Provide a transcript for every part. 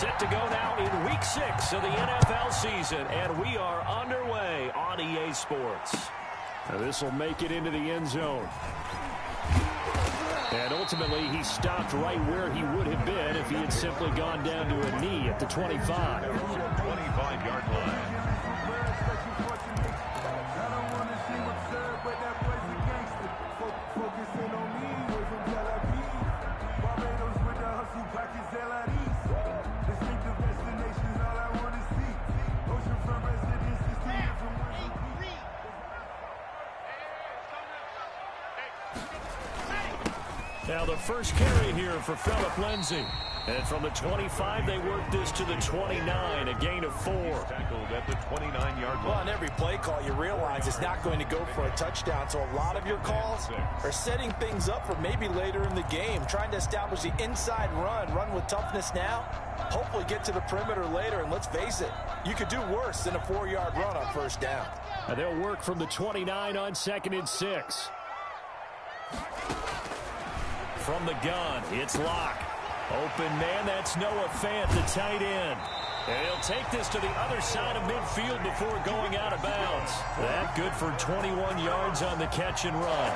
Set to go now in Week 6 of the NFL season, and we are underway on EA Sports. This will make it into the end zone. And ultimately, he stopped right where he would have been if he had simply gone down to a knee at the 25. 25-yard line. Now the first carry here for Phillip Lindsay. And from the 25, they work this to the 29, a gain of 4. Tackled at the 29-yard line. Well, on every play call, you realize it's not going to go for a touchdown. So a lot of your calls are setting things up for maybe later in the game, trying to establish the inside run with toughness now, hopefully get to the perimeter later. And let's face it, you could do worse than a 4-yard run on first down. And they'll work from the 29 on 2nd and 6. From the gun, it's Locke. Open man, that's Noah Fant, the tight end. And he'll take this to the other side of midfield before going out of bounds. That good for 21 yards on the catch and run.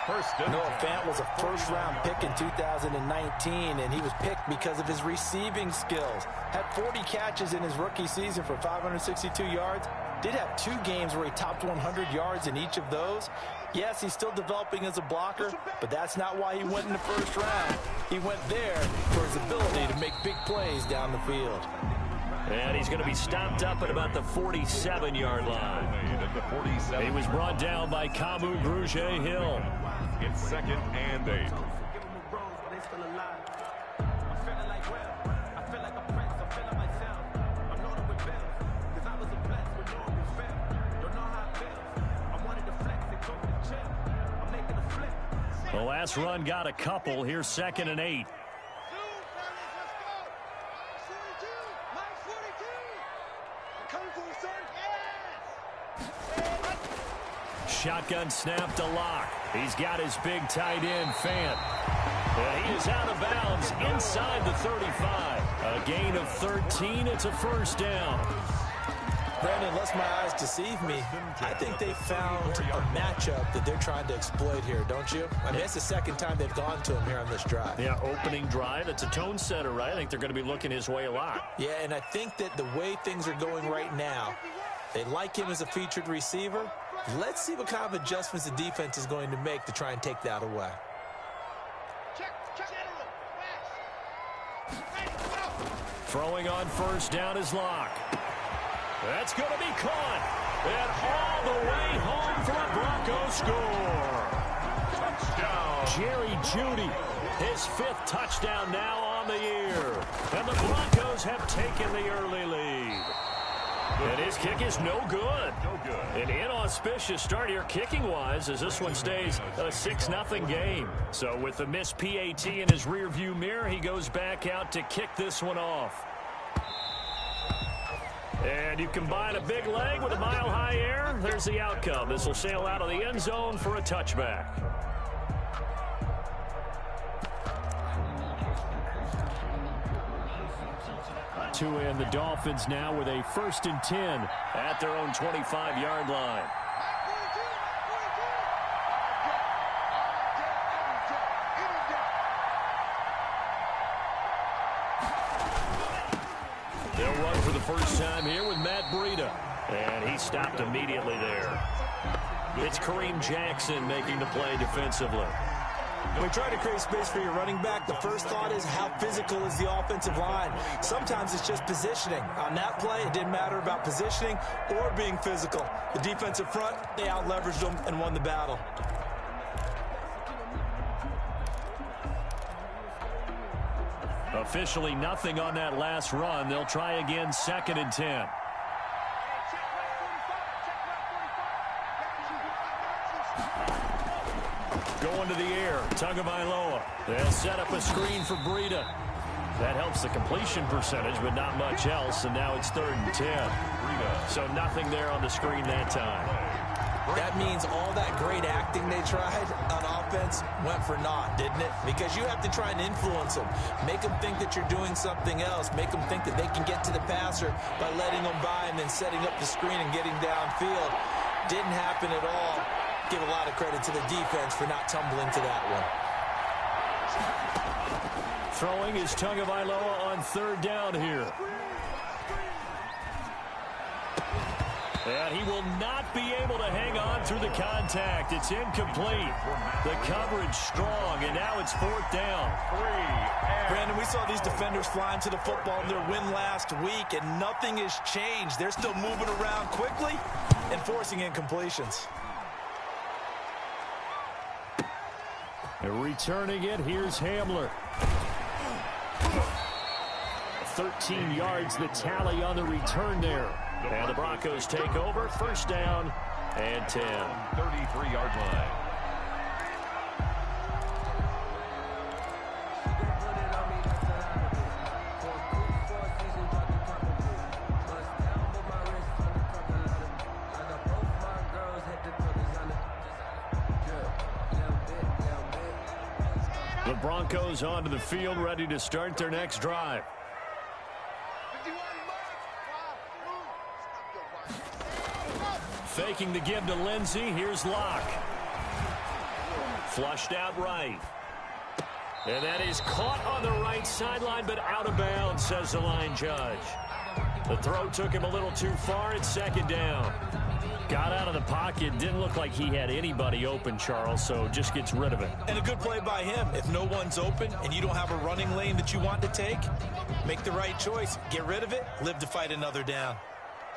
Noah Fant was a first-round pick in 2019, and he was picked because of his receiving skills. Had 40 catches in his rookie season for 562 yards. Did have 2 games where he topped 100 yards in each of those. Yes, he's still developing as a blocker, but that's not why he went in the first round. He went there for his ability to make big plays down the field. And he's going to be stopped up at about the 47-yard line. He was brought down by Kamu Grugier-Hill. It's 2nd and 8. The last run got a couple. Here's 2nd and 8. Shotgun snap to Locke. He's got his big tight end, Fant. And he is out of bounds inside the 35. A gain of 13. It's a first down. Brandon, unless my eyes deceive me, I think they found a matchup that they're trying to exploit here, don't you? I mean, it's the second time they've gone to him here on this drive. Yeah, opening drive. It's a tone setter, right? I think they're going to be looking his way a lot. Yeah, and I think that the way things are going right now, they like him as a featured receiver. Let's see what kind of adjustments the defense is going to make to try and take that away. Throwing on first down is Locke. That's going to be caught. And all the way home for a Broncos score. Touchdown. Jerry Jeudy, his 5th touchdown now on the year. And the Broncos have taken the early lead. And his kick is no good. An inauspicious start here kicking-wise as this one stays a 6-0 game. So with the missed PAT in his rearview mirror, he goes back out to kick this one off. And you combine a big leg with a mile-high air, there's the outcome. This will sail out of the end zone for a touchback. To end the Dolphins now with a 1st and 10 at their own 25-yard line. They'll run for the first time here with Matt Breida. And he stopped immediately there. It's Kareem Jackson making the play defensively. When we try to create space for your running back, the first thought is how physical is the offensive line. Sometimes it's just positioning. On that play, it didn't matter about positioning or being physical. The defensive front, they out-leveraged them and won the battle. Officially nothing on that last run. They'll try again 2nd and 10. Going to the air, Tagovailoa. They'll set up a screen for Breida. That helps the completion percentage, but not much else, and now it's 3rd and 10. So nothing there on the screen that time. That means all that great acting they tried on offense went for naught, didn't it? Because you have to try and influence them. Make them think that you're doing something else. Make them think that they can get to the passer by letting them by and then setting up the screen and getting downfield. Didn't happen at all. Give a lot of credit to the defense for not tumbling to that one. Throwing is Tagovailoa on third down here. And he will not be able to hang on through the contact. It's incomplete. The coverage strong, and now it's fourth down. Brandon, we saw these defenders flying to the football in their win last week, and nothing has changed. They're still moving around quickly and forcing incompletions. And returning it, here's Hamler. 13 yards the tally on the return there. And the Broncos take over, first down and 10. 33-yard line. The Broncos onto the field, ready to start their next drive. Faking the give to Lindsey. Here's Locke. Flushed out right. And that is caught on the right sideline, but out of bounds, says the line judge. The throw took him a little too far. It's second down. Got out of the pocket. Didn't look like he had anybody open, Charles, so just gets rid of it. And a good play by him. If no one's open and you don't have a running lane that you want to take, make the right choice. Get rid of it. Live to fight another down.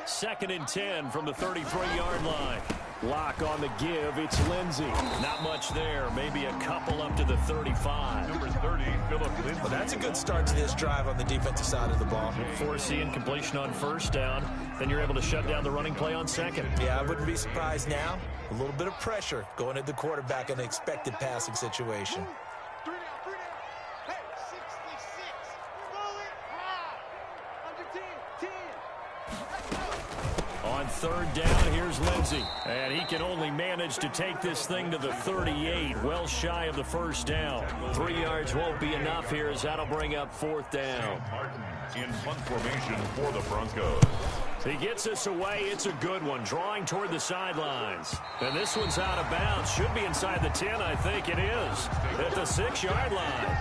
Second and 10 from the 33-yard line. Lock on the give. It's Lindsey. Not much there. Maybe a couple up to the 35. Number 30, Philip Lindsey. Well, that's a good start to this drive on the defensive side of the ball. Force the incompletion on first down. Then you're able to shut down the running play on second. Yeah, I wouldn't be surprised now. A little bit of pressure going at the quarterback in an expected passing situation. On third down, here's Lindsey. And he can only manage to take this thing to the 38, well shy of the first down. 3 yards won't be enough here as that'll bring up fourth down. Martin in punt formation for the Broncos. He gets us away. It's a good one, drawing toward the sidelines. And this one's out of bounds. Should be inside the 10, I think it is. At the 6-yard line.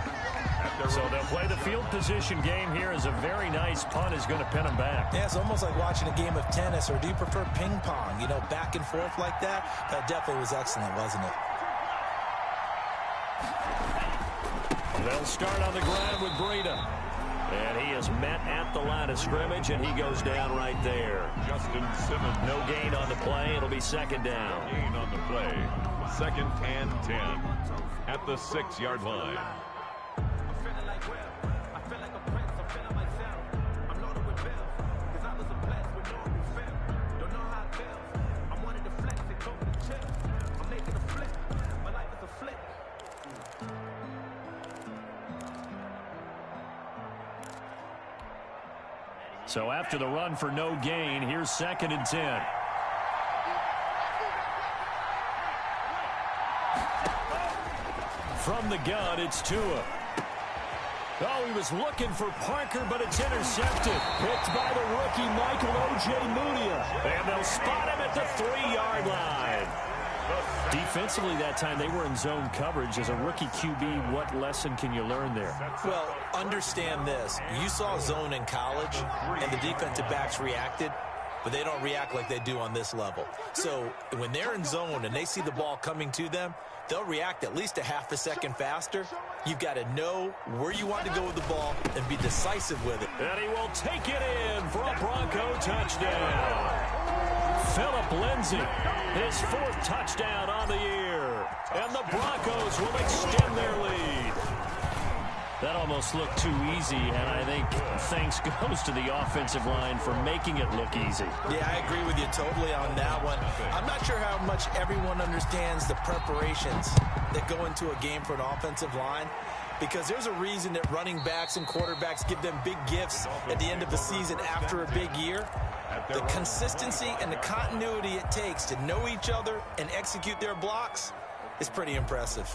So they'll play the field position game here as a very nice punt is going to pin them back. Yeah, it's almost like watching a game of tennis, or do you prefer ping pong? You know, back and forth like that? That definitely was excellent, wasn't it? They'll start on the ground with Breida. And he is met at the line of scrimmage, and he goes down right there. Justin Simmons. No gain on the play. It'll be second down. Gain on the play. Second and 10 at the 6-yard line. So after the run for no gain, here's second and 10. From the gun, it's Tua. Oh, he was looking for Parker, but it's intercepted. Picked by the rookie, Michael Ojemudia. And they'll spot him at the 3-yard line. Defensively that time, they were in zone coverage. As a rookie QB, what lesson can you learn there? Well, understand this. You saw zone in college, and the defensive backs reacted, but they don't react like they do on this level. So when they're in zone and they see the ball coming to them, they'll react at least a half a second faster. You've got to know where you want to go with the ball and be decisive with it. And he will take it in for a Bronco touchdown. Philip Lindsey, his 4th touchdown on the year. And the Broncos will extend their lead. That almost looked too easy, and I think thanks goes to the offensive line for making it look easy. Yeah, I agree with you totally on that one. I'm not sure how much everyone understands the preparations that go into a game for an offensive line, because there's a reason that running backs and quarterbacks give them big gifts at the end of the season after a big year. The consistency and the continuity it takes to know each other and execute their blocks, is pretty impressive.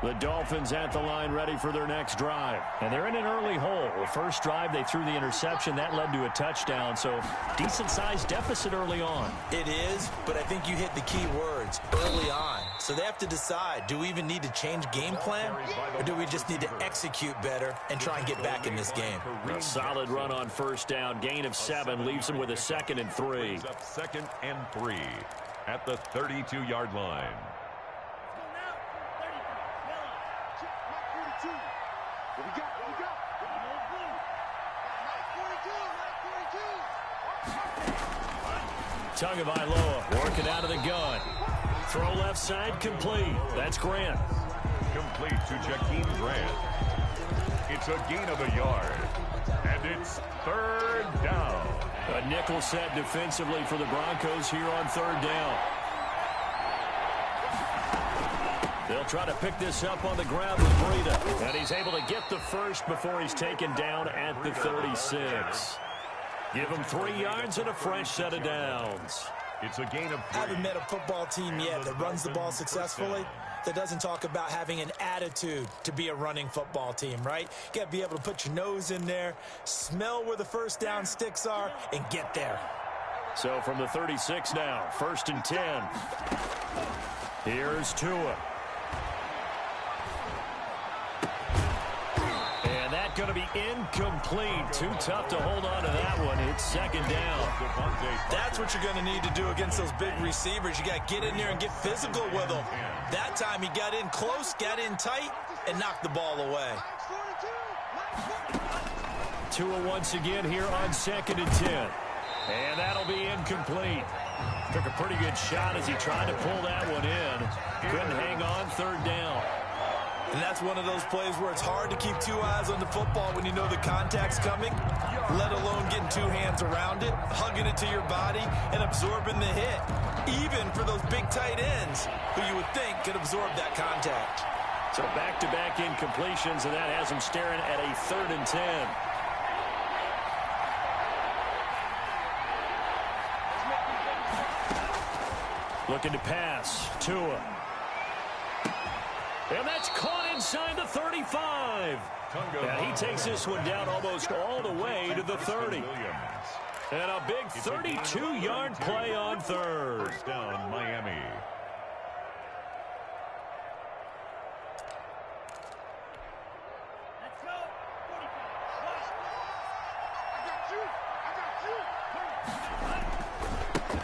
The Dolphins at the line ready for their next drive. And they're in an early hole. The first drive, they threw the interception. That led to a touchdown, so decent-sized deficit early on. It is, but I think you hit the key words, early on. So they have to decide, do we even need to change game plan, or do we just need to execute better and try and get back in this game? A solid run on first down. Gain of 7 leaves them with a 2nd and 3. Second and 3 at the 32-yard line. Tagovailoa working out of the gun. Throw left side complete. That's Grant. Complete to Jakeem Grant. It's a gain of a yard. And it's 3rd down. A nickel set defensively for the Broncos here on 3rd down. They'll try to pick this up on the ground with Breida. And he's able to get the first before he's taken down at the 36. Give him 3 yards and a fresh set of downs. It's a gain of 3. I haven't met a football team yet that runs the ball successfully that doesn't talk about having an attitude to be a running football team, right? You got to be able to put your nose in there, smell where the first down sticks are, and get there. So from the 36 now, 1st and 10. Here's Tua. Going to be incomplete. Too tough to hold on to that one. It's 2nd down. That's what you're going to need to do against those big receivers. You got to get in there and get physical with them. That time he got in close, got in tight, and knocked the ball away. Tua once again here on 2nd and 10. And that'll be incomplete. Took a pretty good shot as he tried to pull that one in. Couldn't hang on. 3rd down. And that's one of those plays where it's hard to keep 2 eyes on the football when you know the contact's coming, let alone getting 2 hands around it, hugging it to your body, and absorbing the hit. Even for those big tight ends who you would think could absorb that contact. So back-to-back incompletions, and that has him staring at a 3rd and 10. Looking to pass. Tua. And that's caught inside the 35. And he takes this one down almost all the way to the 30. And a big 32-yard play on 3rd. First down, Miami.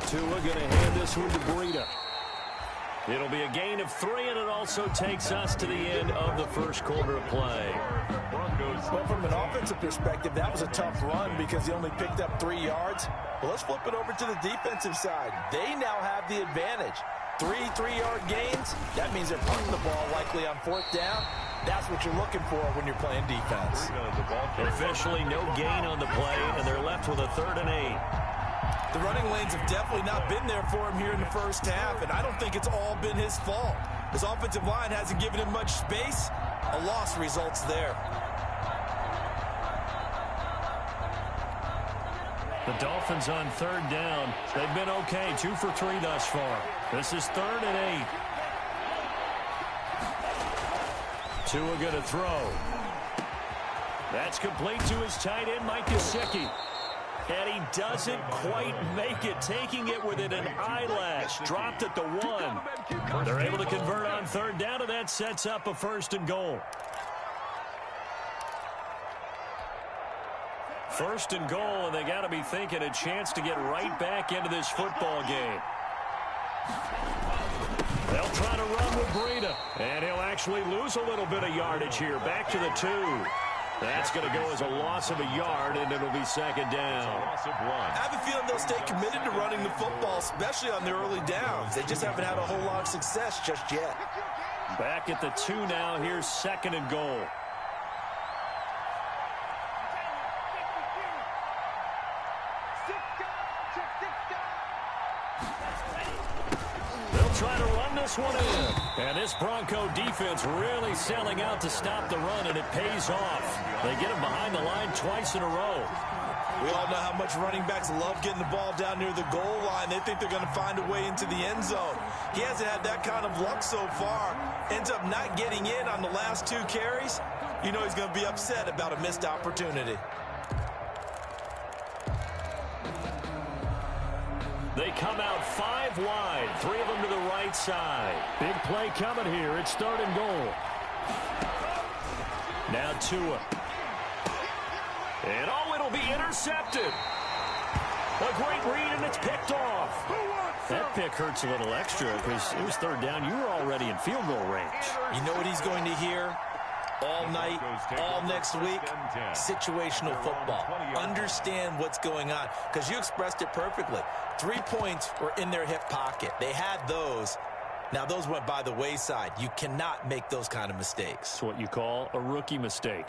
Tua going to hand this one to Breida. It'll be a gain of 3, and it also takes us to the end of the first quarter of play. Well, from an offensive perspective, that was a tough run because he only picked up 3 yards. Well, let's flip it over to the defensive side. They now have the advantage. 3 3-yard gains. That means they're punting the ball likely on 4th down. That's what you're looking for when you're playing defense. Officially no gain on the play, and they're left with a 3rd and 8. The running lanes have definitely not been there for him here in the first half, and I don't think it's all been his fault. His offensive line hasn't given him much space. A loss results there. The Dolphins on 3rd down. They've been okay, 2 for 3 thus far. This is 3rd and 8. Tua going to throw. That's complete to his tight end, Mike Gesicki. And he doesn't quite make it, taking it within an eyelash. Dropped at the 1. They're able to convert on 3rd down, and that sets up a 1st and goal. 1st and goal, and they got to be thinking a chance to get right back into this football game. They'll try to run with Breida, and he'll actually lose a little bit of yardage here. Back to the 2. That's going to go as a loss of a yard, and it'll be 2nd down. I have a feeling they'll stay committed to running the football, especially on the early downs. They just haven't had a whole lot of success just yet. Back at the 2 now. Here's 2nd and goal. They'll try to run this one in. And this Bronco defense really selling out to stop the run, and it pays off. They get him behind the line twice in a row. We all know how much running backs love getting the ball down near the goal line. They think they're going to find a way into the end zone. He hasn't had that kind of luck so far. Ends up not getting in on the last 2 carries. You know he's going to be upset about a missed opportunity. They come out 5 wide, 3 of them to the right side. Big play coming here. It's 3rd and goal. Now Tua. And oh, it'll be intercepted. A great read, and it's picked off. That pick hurts a little extra because it was 3rd down. You were already in field goal range. You know what he's going to hear all night, all next week? Situational football. Understand what's going on, because you expressed it perfectly. 3 points were in their hip pocket. They had those. Now, those went by the wayside. You cannot make those kind of mistakes. It's what you call a rookie mistake.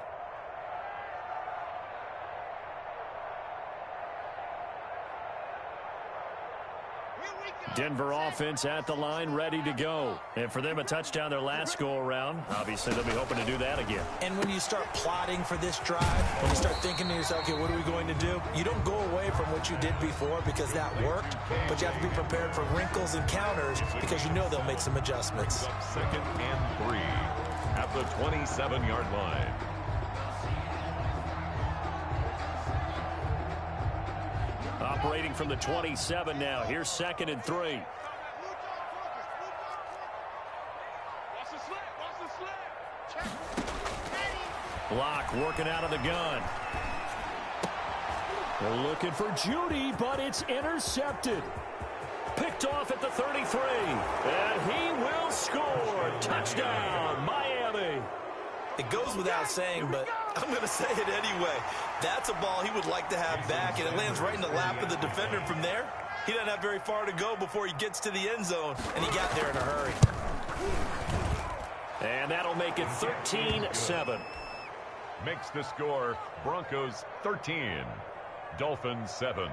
Denver offense at the line, ready to go. And for them, a touchdown their last go-around. Obviously, they'll be hoping to do that again. And when you start plotting for this drive, when you start thinking to yourself, okay, what are we going to do? You don't go away from what you did before because that worked, but you have to be prepared for wrinkles and counters because you know they'll make some adjustments. 2nd and 3 at the 27-yard line. Operating from the 27 now. Here's 2nd and 3. Block working out of the gun. They're looking for Judy, but it's intercepted. Picked off at the 33. And he will score. Touchdown, Miami. It goes without saying, but I'm going to say it anyway. That's a ball he would like to have back, and it lands right in the lap of the defender. From there, he doesn't have very far to go before he gets to the end zone, and he got there in a hurry. And that'll make it 13-7. Makes the score Broncos 13, Dolphins 7.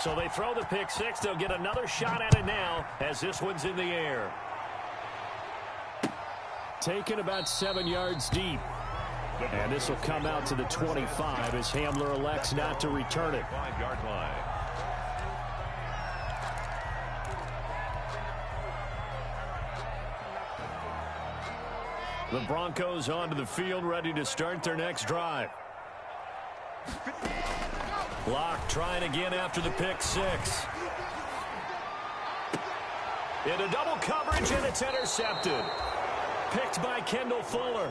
So they throw the pick 6. They'll get another shot at it now as this one's in the air. Taken about 7 yards deep. And this will come out to the 25 as Hamler elects not to return it. 5-yard line. The Broncos onto the field, ready to start their next drive. Block trying again after the pick 6. Into double coverage, and it's intercepted. Picked by Kendall Fuller.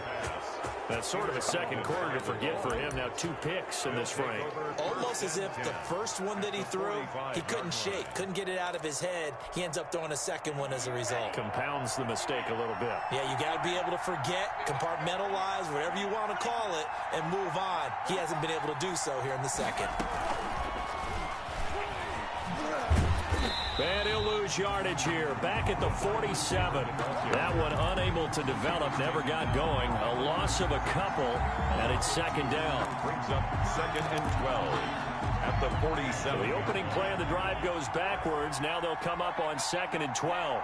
That's sort of a second quarter to forget for him. Now 2 picks in this frame. Almost as if the first one that he threw, he couldn't shake, couldn't get it out of his head. He ends up throwing a second one as a result. Compounds the mistake a little bit. Yeah, you got to be able to forget, compartmentalize, whatever you want to call it, and move on. He hasn't been able to do so here in the second. And he'll lose yardage here. Back at the 47. That one unable to develop, never got going. A loss of a couple, and it's 2nd down. Brings up 2nd and 12 at the 47. The opening play of the drive goes backwards. Now they'll come up on 2nd and 12.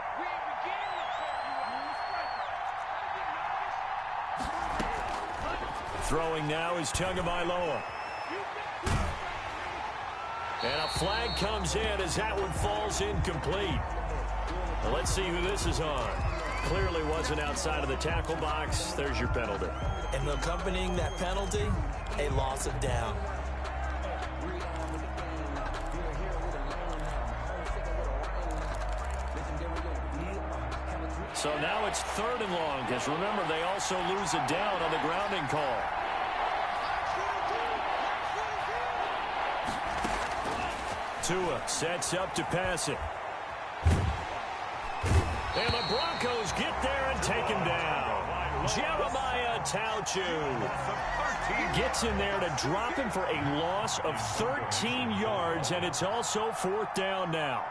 Throwing now is Tagovailoa. And a flag comes in as that one falls incomplete. Well, let's see who this is on. Clearly wasn't outside of the tackle box. There's your penalty. And accompanying that penalty, a loss of down. So now it's 3rd and long, because remember, they also lose a down on the grounding call. Tua sets up to pass it. And the Broncos get there and take him down. Jeremiah Tauchu gets in there to drop him for a loss of 13 yards, and it's also 4th down now.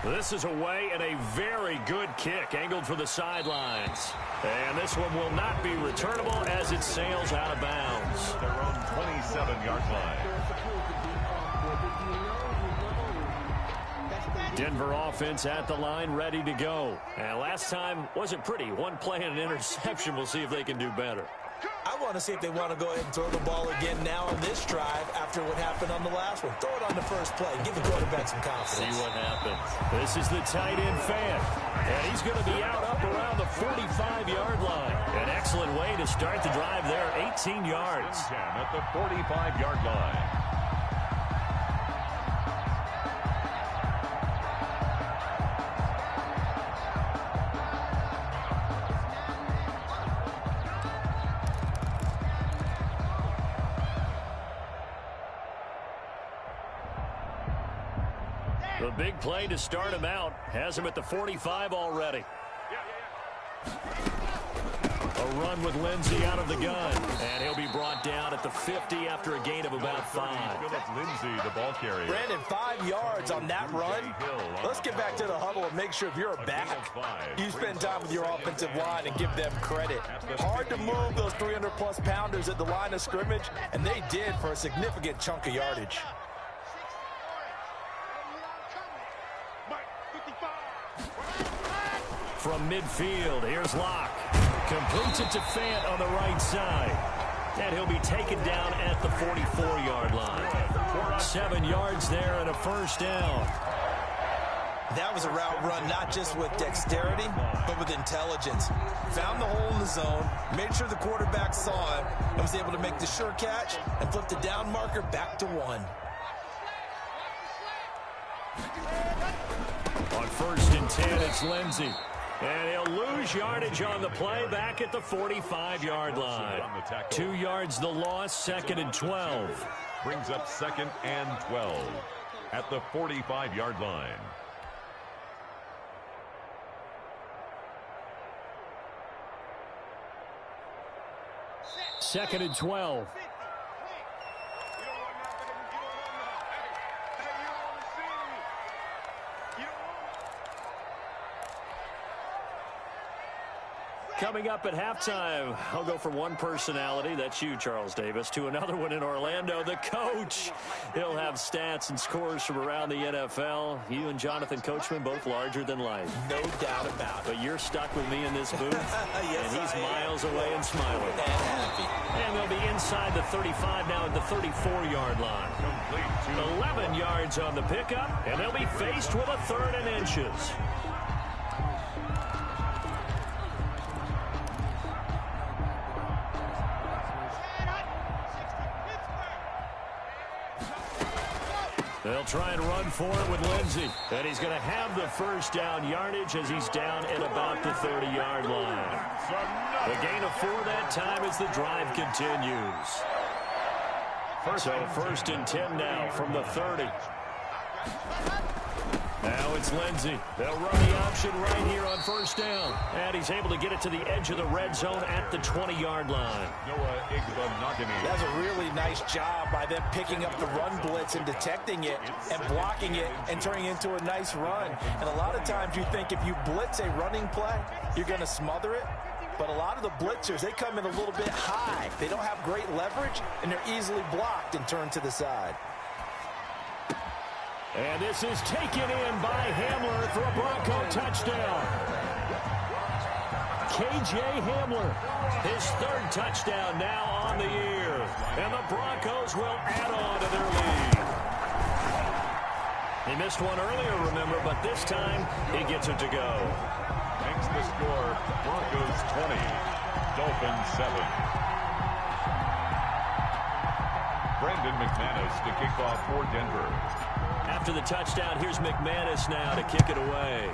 This is away, and a very good kick angled for the sidelines. And this one will not be returnable as it sails out of bounds. Their own 27-yard line. Denver offense at the line, ready to go. And last time wasn't pretty. One play and an interception. We'll see if they can do better. I want to see if they want to go ahead and throw the ball again now on this drive after what happened on the last one. Throw it on the first play. Give the quarterback some confidence. See what happens. This is the tight end fan. And he's going to be out up around the 45-yard line. An excellent way to start the drive there. 18 yards. At the 45-yard line. The big play to start him out has him at the 45 already. A run with Lindsey out of the gun. And he'll be brought down at the 50 after a gain of about 5. Lindsey, the ball carrier. Brandon, 5 yards on that run. Let's get back to the huddle and make sure if you're a back, you spend time with your offensive line and give them credit. Hard to move those 300-plus pounders at the line of scrimmage, and they did for a significant chunk of yardage. From midfield, here's Locke. Completes it to Fant on the right side. And he'll be taken down at the 44-yard line. 7 yards there and a first down. That was a route run not just with dexterity, but with intelligence. Found the hole in the zone, made sure the quarterback saw it, and was able to make the sure catch and flip the down marker back to 1. On 1st and 10, it's Lindsey. And he'll lose yardage on the play back at the 45-yard line. 2 yards the loss, 2nd and 12. Brings up 2nd and 12 at the 45-yard line. Second and 12. Coming up at halftime, I'll go from one personality, that's you, Charles Davis, to another one in Orlando, the coach. He'll have stats and scores from around the NFL. You and Jonathan Coachman, both larger than life. No doubt about it. But you're stuck with me in this booth, yes, and he's miles away and smiling. And happy. And they'll be inside the 35 now at the 34-yard line. 11 yards on the pickup, and they'll be faced with a 3rd and inches. They'll try and run for it with Lindsey. And he's going to have the first down yardage as he's down at about the 30-yard line. The gain of 4 that time as the drive continues. So 1st and 10 now from the 30. Now it's Lindsey. They'll run the option right here on 1st down. And he's able to get it to the edge of the red zone at the 20-yard line. That's a really nice job by them picking up the run blitz and detecting it and blocking it and turning it into a nice run. And a lot of times you think if you blitz a running play, you're going to smother it. But a lot of the blitzers, they come in a little bit high. They don't have great leverage, and they're easily blocked and turned to the side. And this is taken in by Hamler for a Bronco touchdown. K.J. Hamler. His 3rd touchdown now on the year. And the Broncos will add on to their lead. He missed one earlier, remember, but this time he gets it to go. Makes the score Broncos 20, Dolphins 7. Brandon McManus to kick off for Denver. After the touchdown, here's McManus now to kick it away.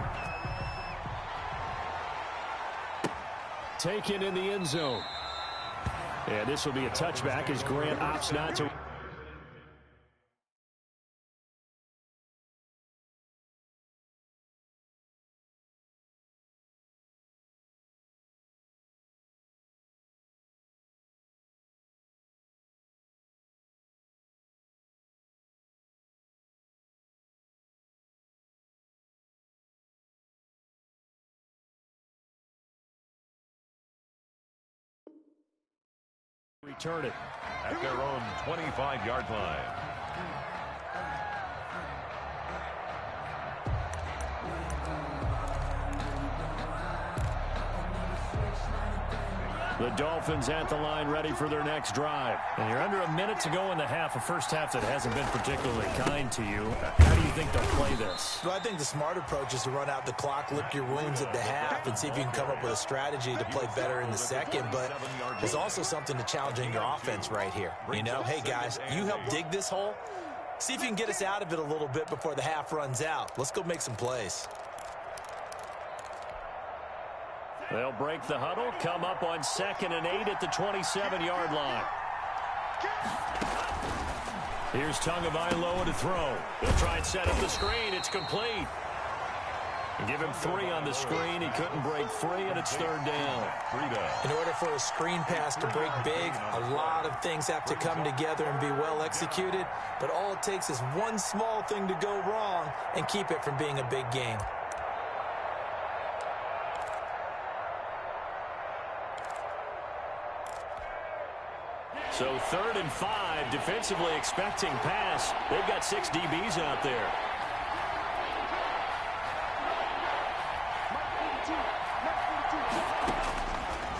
Taken in the end zone. And this will be a touchback as Grant opts not to. Return it at their own 25-yard line. The Dolphins at the line ready for their next drive. And you're under a minute to go in the half, a first half that hasn't been particularly kind to you. How do you think they'll play this? Well, I think the smart approach is to run out the clock, lick your wounds at the half, and see if you can come up with a strategy to play better in the second. But there's also something to challenging your offense right here. You know, hey, guys, you help dig this hole. See if you can get us out of it a little bit before the half runs out. Let's go make some plays. They'll break the huddle, come up on 2nd and 8 at the 27-yard line. Here's Tagovailoa to throw. They'll try and set up the screen. It's complete. Give him 3 on the screen. He couldn't break free, and it's 3rd down. In order for a screen pass to break big, a lot of things have to come together and be well executed. But all it takes is one small thing to go wrong and keep it from being a big game. So 3rd and 5, defensively expecting pass. They've got 6 DBs out there.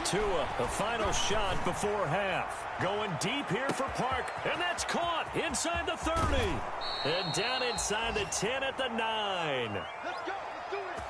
Tua, the final shot before half. Going deep here for Park, and that's caught inside the 30. And down inside the 10 at the 9. Let's go. Let's do it.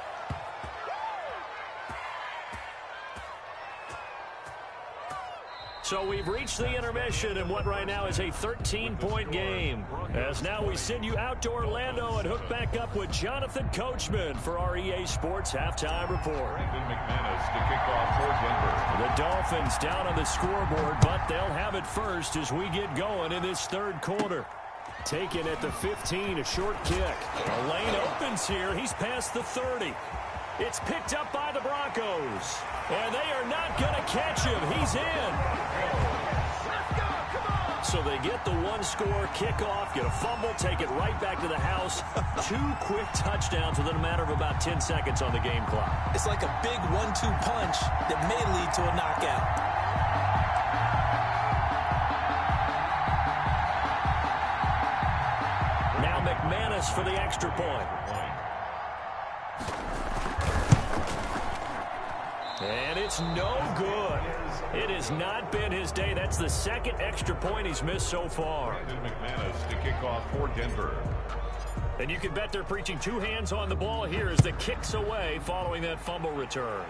So we've reached the intermission in what right now is a 13-point game. As now we send you out to Orlando and hook back up with Jonathan Coachman for our EA Sports Halftime Report. McManus to kick off for Denver. The Dolphins down on the scoreboard, but they'll have it first as we get going in this 3rd quarter. Taken at the 15, a short kick. A lane opens here. He's past the 30. It's picked up by the Broncos. And they are not going to catch him. He's in. So they get the 1-score kickoff, get a fumble, take it right back to the house. 2 quick touchdowns within a matter of about 10 seconds on the game clock. It's like a big 1-2 punch that may lead to a knockout. Now McManus for the extra point. And it's no good. It has not been his day. That's the 2nd extra point he's missed so far. McManus to kick off for Denver. And you can bet they're preaching 2 hands on the ball here as the kick's away following that fumble return.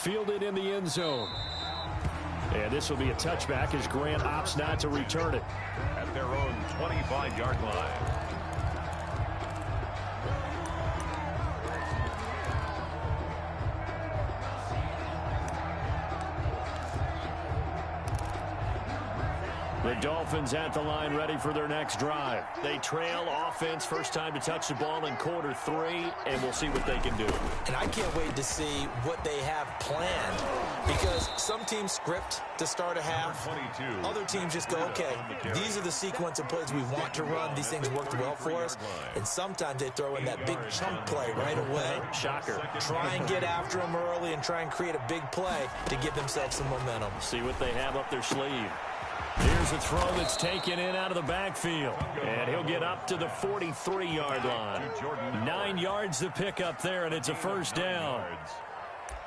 Fielded in the end zone. And this will be a touchback as Grant opts not to return it. At their own 25-yard line. The Dolphins at the line ready for their next drive. They trail offense, first time to touch the ball in quarter 3, and we'll see what they can do. And I can't wait to see what they have planned, because some teams script to start a half. Other teams just go, okay, these are the sequence of plays we want to run. These things worked well for us. And sometimes they throw in that big chunk play right away. Shocker. Try and get after them early and try and create a big play to give themselves some momentum. See what they have up their sleeve. Here's a throw that's taken in out of the backfield. And he'll get up to the 43-yard line. 9 yards to pick up there, and it's a first down.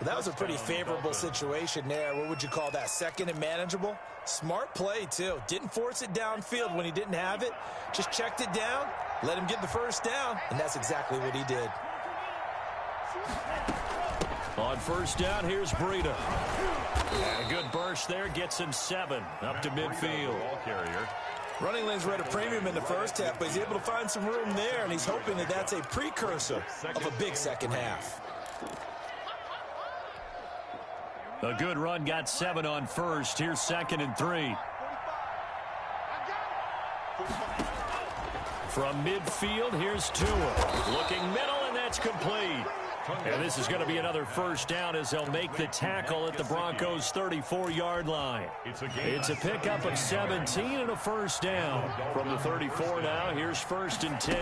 That was a pretty favorable situation there. What would you call that? 2nd and manageable? Smart play, too. Didn't force it downfield when he didn't have it. Just checked it down, let him get the first down, and that's exactly what he did. On first down, here's Breida. And a good burst there, gets him 7 up to midfield. Running lanes were at a premium in the first half, but he's able to find some room there, and he's hoping that that's a precursor of a big second half. A good run, got 7 on first. Here's 2nd and 3. From midfield, here's Tua. Looking middle, and that's complete. And this is going to be another first down as they'll make the tackle at the Broncos' 34-yard line. It's a pickup of 17 and a first down. From the 34 now, here's 1st and 10.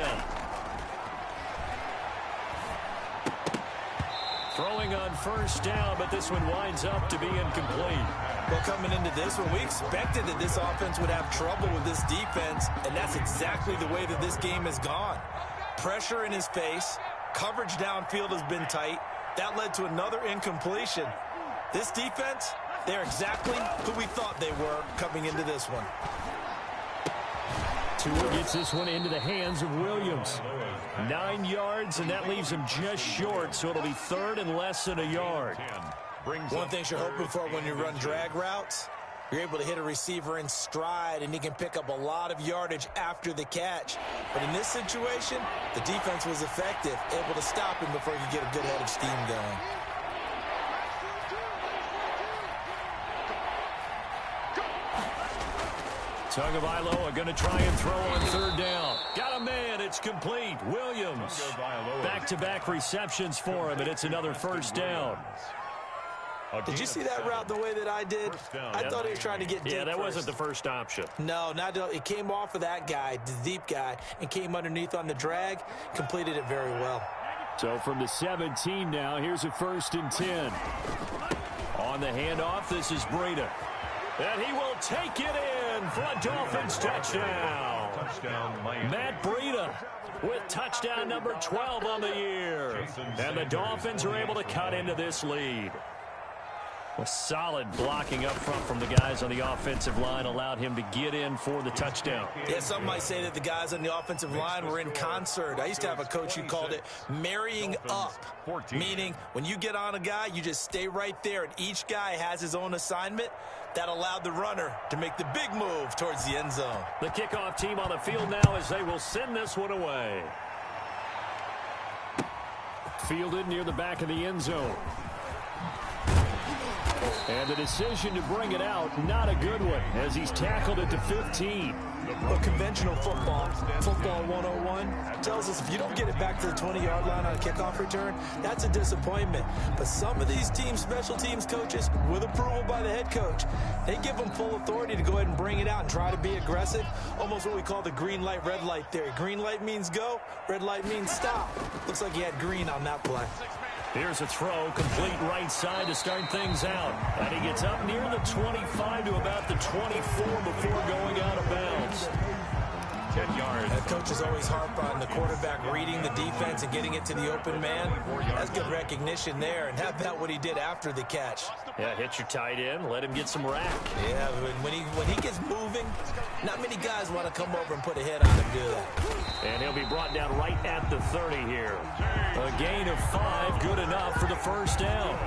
Throwing on first down, but this one winds up to be incomplete. Well, coming into this one, we expected that this offense would have trouble with this defense, and that's exactly the way that this game has gone. Pressure in his face. Coverage downfield has been tight. That led to another incompletion. This defense, they're exactly who we thought they were coming into this one. Tua gets this one into the hands of Williams. 9 yards, and that leaves him just short, so it'll be third and less than a yard. One thing you're hoping for when you run drag routes, you're able to hit a receiver in stride, and he can pick up a lot of yardage after the catch. But in this situation, the defense was effective, able to stop him before he could get a good head of steam going. Tagovailoa going to try and throw on third down. Got a man. It's complete. Williams. Back-to-back receptions for him, and it's another first down. Did you see that route the way that I did? I thought he was trying to get deep. Yeah, that wasn't the first option. No, it came off of that guy, the deep guy, and came underneath on the drag. Completed it very well. So from the 17 now, here's a 1st and 10. On the handoff, this is Breida. And he will take it in for a Dolphins touchdown. Matt Breida with touchdown number 12 on the year. And the Dolphins are able to cut into this lead. A solid blocking up front from the guys on the offensive line allowed him to get in for the touchdown. Yeah, some might say that the guys on the offensive line were in concert. I used to have a coach who called it marrying up, meaning when you get on a guy, you just stay right there, and each guy has his own assignment. That allowed the runner to make the big move towards the end zone. The kickoff team on the field now as they will send this one away. Fielded near the back of the end zone. And the decision to bring it out, not a good one, as he's tackled at the 15. Well, conventional football 101, tells us if you don't get it back to the 20-yard line on a kickoff return, that's a disappointment. But some of these teams, special teams coaches, with approval by the head coach, they give them full authority to go ahead and bring it out and try to be aggressive, almost what we call the green light, red light theory. Green light means go, red light means stop. Looks like he had green on that play. Here's a throw, complete right side to start things out. And he gets up near the 25 to about the 24 before going out of bounds. 10 yards. And coaches always harp on the quarterback reading the defense and getting it to the open man. That's good recognition there. And how about what he did after the catch? Yeah, hit your tight end, let him get some rack. Yeah, when he gets moving, not many guys want to come over and put a hit on him, do that. And he'll be brought down right at the 30 here. A gain of 5, good enough for the first down.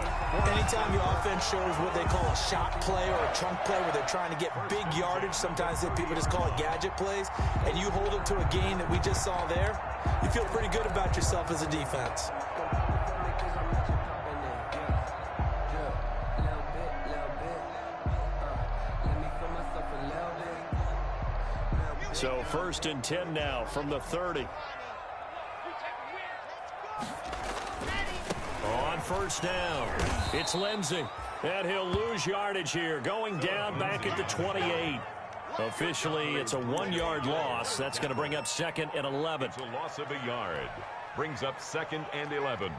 Anytime your offense shows what they call a shot play or a chunk play where they're trying to get big yardage, sometimes people just call it gadget plays, and you hold it to a gain that we just saw there, you feel pretty good about yourself as a defense. So 1st and 10 now from the 30. On first down, it's Lindsey. And he'll lose yardage here, going down back at the 28. Officially, it's a 1-yard loss. That's going to bring up 2nd and 11. It's a loss of a yard. Brings up 2nd and 11.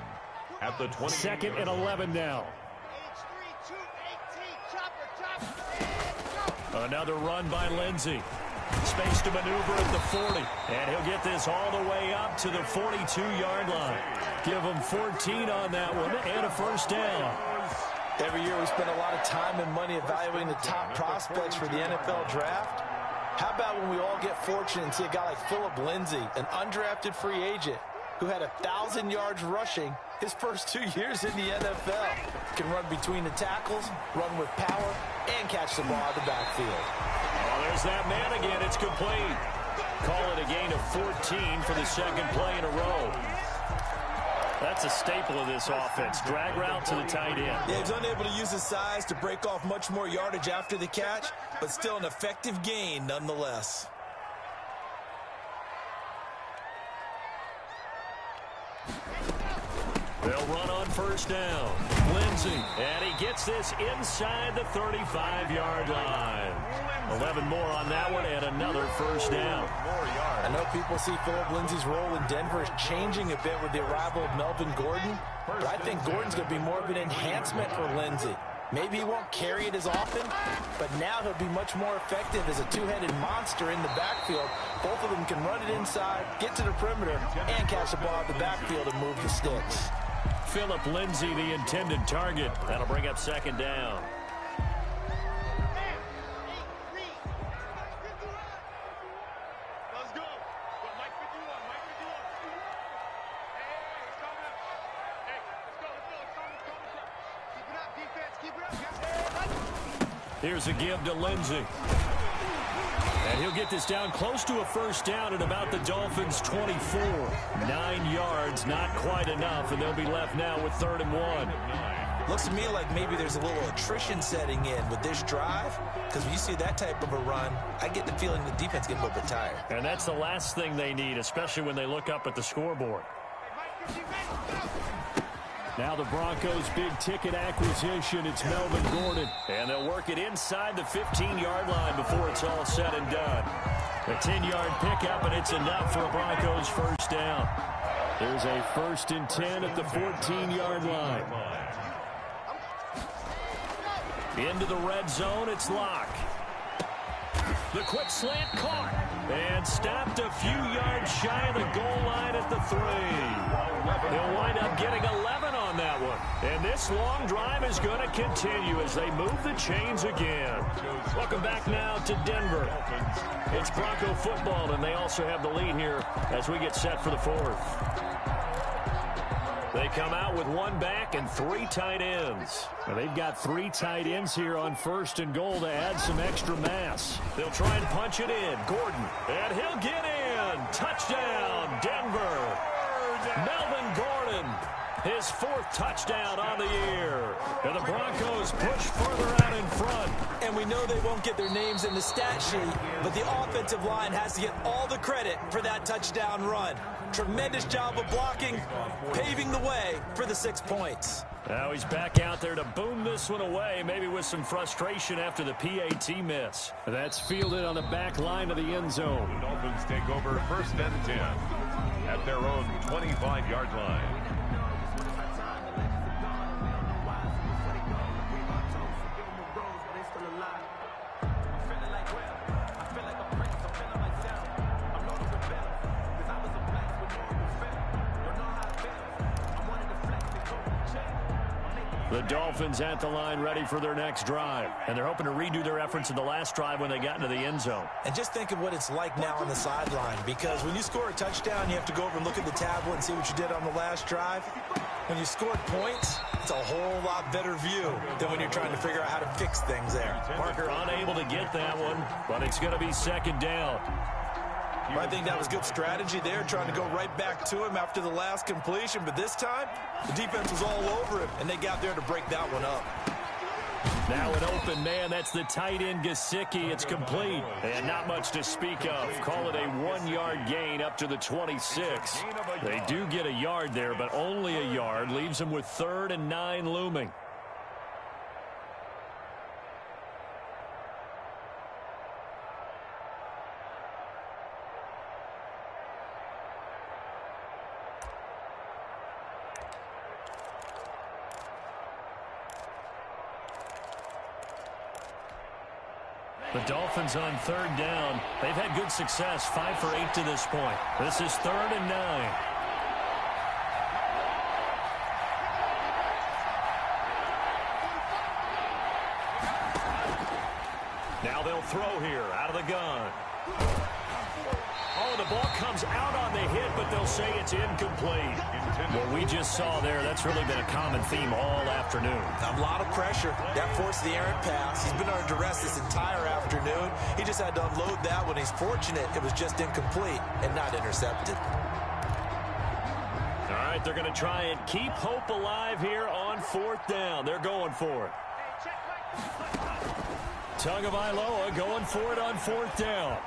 At the 20. 2nd and 11 now. Another run by Lindsey. Space to maneuver at the 40. And he'll get this all the way up to the 42-yard line. Give him 14 on that one and a first down. Every year we spend a lot of time and money evaluating the top prospects for the NFL draft. How about when we all get fortunate and see a guy like Phillip Lindsay, an undrafted free agent who had 1,000 yards rushing his first 2 years in the NFL. Can run between the tackles, run with power, and catch the ball out of the backfield. Oh, there's that man again. It's complete. Call it a gain of 14 for the second play in a row. That's a staple of this offense. Drag route to the tight end. Yeah, he's unable to use his size to break off much more yardage after the catch, but still an effective gain nonetheless. They'll run on first down. Lindsey, and he gets this inside the 35-yard line. 11 more on that one, and another first down. I know people see Phillip Lindsay's role in Denver is changing a bit with the arrival of Melvin Gordon, but I think Gordon's going to be more of an enhancement for Lindsey. Maybe he won't carry it as often, but now he'll be much more effective as a two-headed monster in the backfield. Both of them can run it inside, get to the perimeter, and catch the ball out of the backfield and move the sticks. Phillip Lindsay the intended target. That'll bring up second down. Here's a give to Lindsay. And he'll get this down close to a first down at about the Dolphins' 24. 9 yards, not quite enough, and they'll be left now with 3rd and 1. Looks to me like maybe there's a little attrition setting in with this drive, because when you see that type of a run, I get the feeling the defense gets a little bit tired. And that's the last thing they need, especially when they look up at the scoreboard. Now the Broncos' big-ticket acquisition, it's Melvin Gordon. And they'll work it inside the 15-yard line before it's all said and done. A 10-yard pickup, and it's enough for a Broncos first down. There's a 1st and 10 at the 14-yard line. Into the red zone, it's Locke. The quick slant caught and stopped a few yards shy of the goal line at the 3. They'll wind up getting 11 on that one. And this long drive is going to continue as they move the chains again. Welcome back now to Denver. It's Bronco football, and they also have the lead here as we get set for the 4th. They come out with 1 back and 3 tight ends. And they've got 3 tight ends here on 1st and goal to add some extra mass. They'll try and punch it in. Gordon. And he'll get in. Touchdown, Denver. Melvin Gordon. His 4th touchdown on the year. And the Broncos push further out in front. And we know they won't get their names in the stat sheet, but the offensive line has to get all the credit for that touchdown run. Tremendous job of blocking, paving the way for the 6 points. Now he's back out there to boom this one away, maybe with some frustration after the PAT miss. That's fielded on the back line of the end zone. The Dolphins take over 1st and 10 at their own 25-yard line. The Dolphins at the line ready for their next drive. And they're hoping to redo their efforts in the last drive when they got into the end zone. And just think of what it's like now on the sideline, because when you score a touchdown, you have to go over and look at the tablet and see what you did on the last drive. When you scored points, it's a whole lot better view than when you're trying to figure out how to fix things there. Parker unable to get that one, but it's going to be 2nd down. I think that was good strategy there, trying to go right back to him after the last completion. But this time, the defense was all over him, and they got there to break that one up. Now an open man. That's the tight end, Gesicki. It's complete. And not much to speak of. Call it a 1-yard gain up to the 26. They do get a yard there, but only a yard. Leaves them with 3rd and 9 looming. The Dolphins on 3rd down. They've had good success, 5 for 8 to this point. This is 3rd and 9. Now they'll throw here out of the gun. Oh, the ball comes out on the hit, but they'll say it's incomplete. What we just saw there, that's really been a common theme all afternoon. A lot of pressure. That forced the errant pass. He's been under duress this entire afternoon. He just had to unload that one. He's fortunate it was just incomplete and not intercepted. All right, they're going to try and keep hope alive here on 4th down. They're going for it. Tagovailoa going for it on 4th down.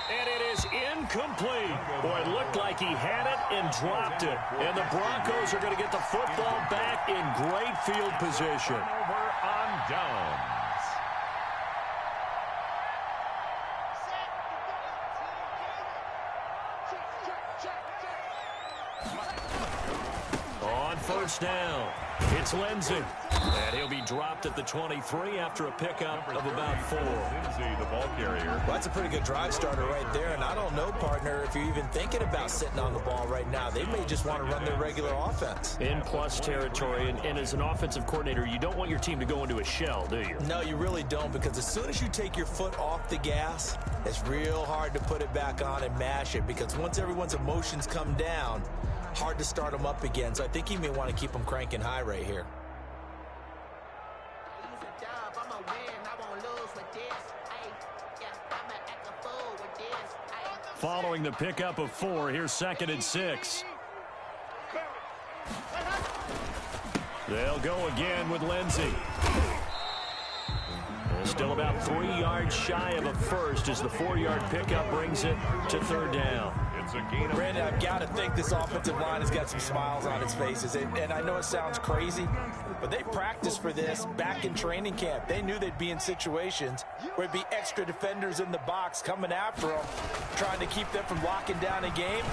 And it is incomplete. Boy, it looked like he had it and dropped it. And the Broncos are going to get the football back in great field position. Over on downs. On first down. It's Lindsey. And he'll be dropped at the 23 after a pickup of about 4. Lindsey, the ball carrier. Well, that's a pretty good drive starter right there. And I don't know, partner, if you're even thinking about sitting on the ball right now. They may just want to run their regular offense. In plus territory. And as an offensive coordinator, you don't want your team to go into a shell, do you? No, you really don't, because as soon as you take your foot off the gas, it's real hard to put it back on and mash it, because once everyone's emotions come down, hard to start them up again. So I think you may want to keep them cranking high right here. Following the pickup of 4, here's 2nd and 6. They'll go again with Lindsey. Still about 3 yards shy of a first as the 4-yard pickup brings it to 3rd down. It's a gain of... Brandon, I've got to think this offensive line has got some smiles on its faces. And I know it sounds crazy, but they practiced for this back in training camp. They knew they'd be in situations where it'd be extra defenders in the box coming after them, trying to keep them from locking down a game.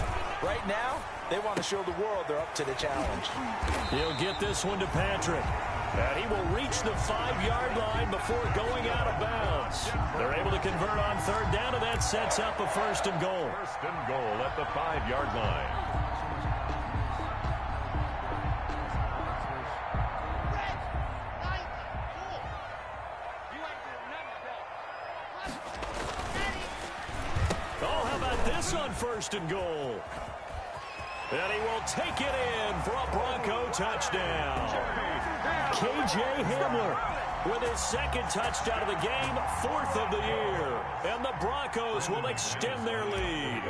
Right now, they want to show the world they're up to the challenge. He'll get this one to Patrick. And he will reach the 5-yard line before going out of bounds. They're able to convert on 3rd down, and that sets up a 1st and goal. 1st and goal at the 5-yard line. Oh, how about this on 1st and goal? And he will take it in for a Bronco touchdown. K.J. Hamler with his 2nd touchdown of the game, 4th of the year. And the Broncos will extend their lead.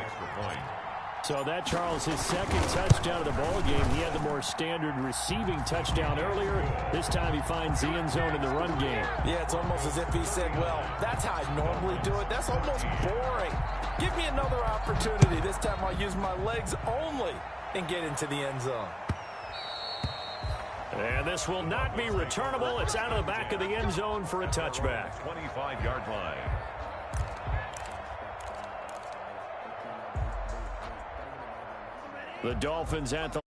So that, Charles, his 2nd touchdown of the ball game. He had the more standard receiving touchdown earlier. This time he finds the end zone in the run game. Yeah, it's almost as if he said, well, that's how I normally do it. That's almost boring. Give me another opportunity. This time I'll use my legs only and get into the end zone. And this will not be returnable. It's out of the back of the end zone for a touchback. 25-yard line. The Dolphins at the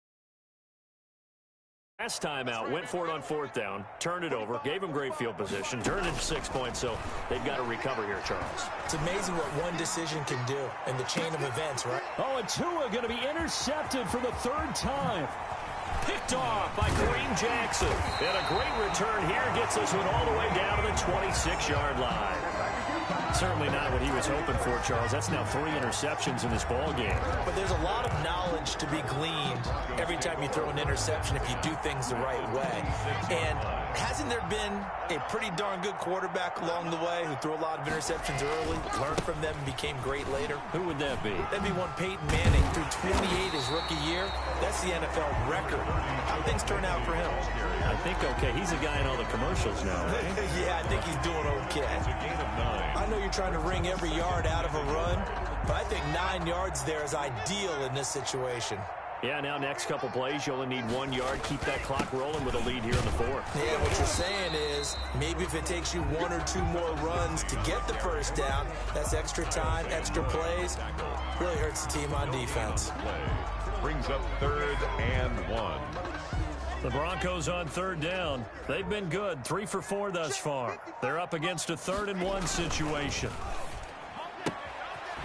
last time out went for it on 4th down, turned it over, gave them great field position, turned it 6 points, so they've got to recover here, Charles. It's amazing what one decision can do in the chain of events, right? Oh, and Tua going to be intercepted for the 3rd time. Picked off by Kareem Jackson. And a great return here gets this one all the way down to the 26-yard line. Certainly not what he was hoping for, Charles. That's now 3 interceptions in this ball game. But there's a lot of knowledge to be gleaned every time you throw an interception if you do things the right way. And hasn't there been a pretty darn good quarterback along the way who threw a lot of interceptions early, learned from them, and became great later? Who would that be? That'd be one Peyton Manning, threw 28 his rookie year. That's the NFL record. How do things turn out for him? I think okay. He's a guy in all the commercials now, right? Yeah, I think he's doing okay. It's a gain of 9. I know you're trying to wring every yard out of a run, but I think 9 yards there is ideal in this situation. Yeah, now next couple plays, you only need 1 yard. Keep that clock rolling with a lead here in the 4th. Yeah, what you're saying is maybe if it takes you 1 or 2 more runs to get the 1st down, that's extra time, extra plays. Really hurts the team on defense. Brings up 3rd and 1. The Broncos on 3rd down. They've been good, 3 for 4 thus far. They're up against a 3rd and 1 situation.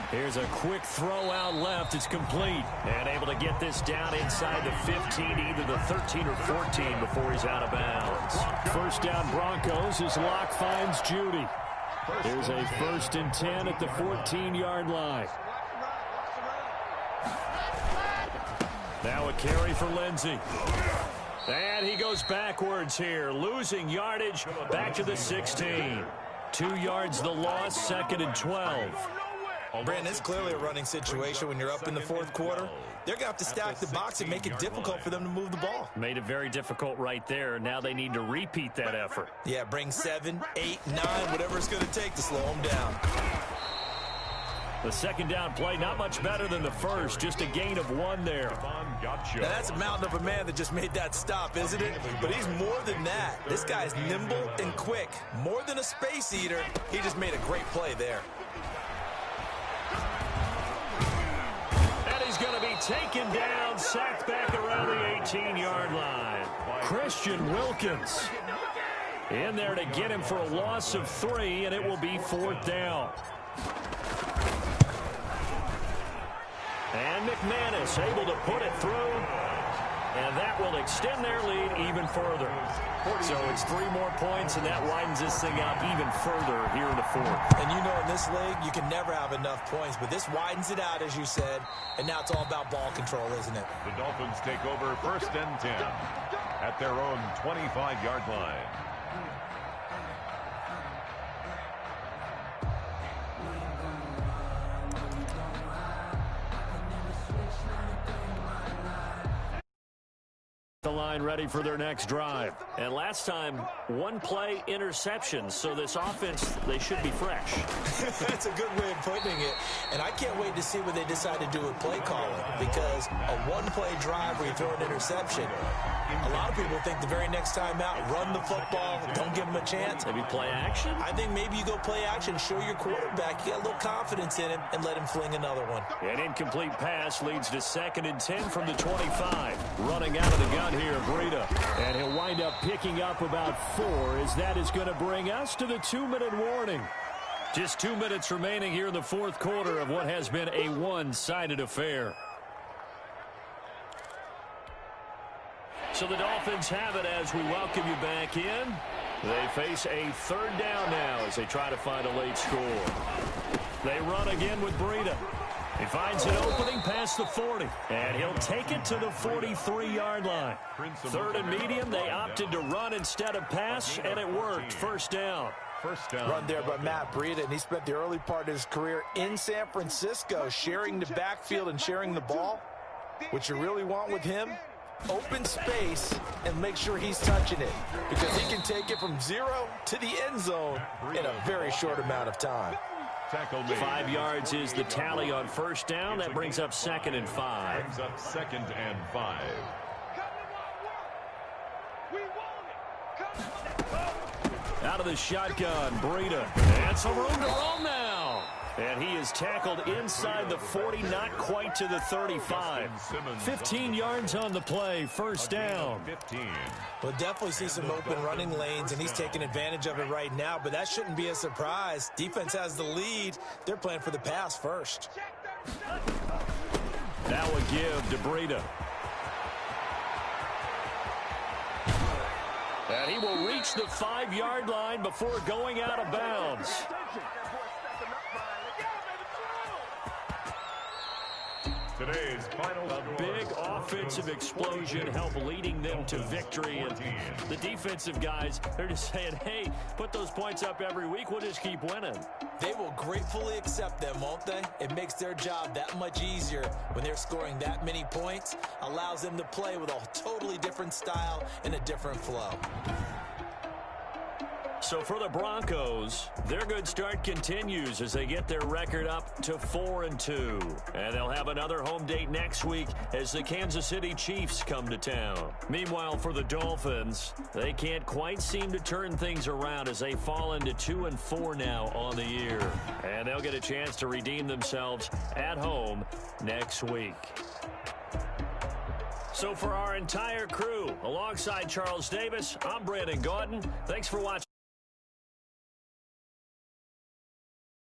Here's a quick throw out left. It's complete. And able to get this down inside the 15, either the 13 or 14 before he's out of bounds. 1st down Broncos as Locke finds Judy. Here's a 1st and 10 at the 14-yard line. Now a carry for Lindsey. And he goes backwards here, losing yardage back to the 16. 2 yards the loss, 2nd and 12. Brandon, it's clearly a running situation when you're up in the 4th quarter. They're going to have to stack the box and make it difficult for them to move the ball. Made it very difficult right there. Now they need to repeat that effort. Yeah, bring 7, 8, 9, whatever it's going to take to slow them down. The 2nd down play, not much better than the 1st, just a gain of 1 there. Now that's a mountain of a man that just made that stop, isn't it? But he's more than that. This guy's nimble and quick. More than a space eater, he just made a great play there. And he's going to be taken down, sacked back around the 18-yard line. Christian Wilkins in there to get him for a loss of 3, and it will be 4th down. And McManus able to put it through, and that will extend their lead even further. So it's 3 more points, and that widens this thing out even further here in the 4th. And you know, in this league, you can never have enough points, but this widens it out, as you said, and now it's all about ball control, isn't it? The Dolphins take over 1st and 10 at their own 25-yard line. The line ready for their next drive. And last time, 1-play interception. So this offense, they should be fresh. That's a good way of putting it. And I can't wait to see what they decide to do with play calling, because a 1-play drive where you throw an interception, a lot of people think the very next time out, run the football, don't give them a chance. Maybe play action? I think maybe you go play action, show your quarterback you got a little confidence in him, and let him fling another one. An incomplete pass leads to 2nd and 10 from the 25. Running out of the gun here, Breida. And he'll wind up picking up about 4, as that is going to bring us to the 2-minute warning. Just 2 minutes remaining here in the 4th quarter of what has been a one-sided affair. So the Dolphins have it as we welcome you back in. They face a 3rd down now as they try to find a late score. They run again with Breida. He finds an opening past the 40, and he'll take it to the 43-yard line. 3rd and medium, they opted to run instead of pass, and it worked. 1st down. Run there by Matt Breida, and he spent the early part of his career in San Francisco sharing the backfield and sharing the ball. What you really want with him, open space and make sure he's touching it, because he can take it from 0 to the end zone in a very short amount of time. 5 yards is the tally on 1st down. That brings up 2nd and 5. Brings up 2nd and 5. Out of the shotgun, Breida. And some room to roam now. And he is tackled inside the 40, not quite to the 35. 15 yards on the play, 1st down. We'll definitely see some open running lanes, and he's taking advantage of it right now, but that shouldn't be a surprise. Defense has the lead. They're playing for the pass first. That would give to Breida. And he will reach the 5-yard line before going out of bounds. Today's final a big offensive explosion helped leading them to victory. And the defensive guys, they're just saying, hey, put those points up every week. We'll just keep winning. They will gratefully accept them, won't they? It makes their job that much easier when they're scoring that many points. Allows them to play with a totally different style and a different flow. So for the Broncos, their good start continues as they get their record up to 4-2. And they'll have another home date next week as the Kansas City Chiefs come to town. Meanwhile, for the Dolphins, they can't quite seem to turn things around as they fall into 2-4 now on the year. And they'll get a chance to redeem themselves at home next week. So for our entire crew, alongside Charles Davis, I'm Brandon Gaudin. Thanks for watching.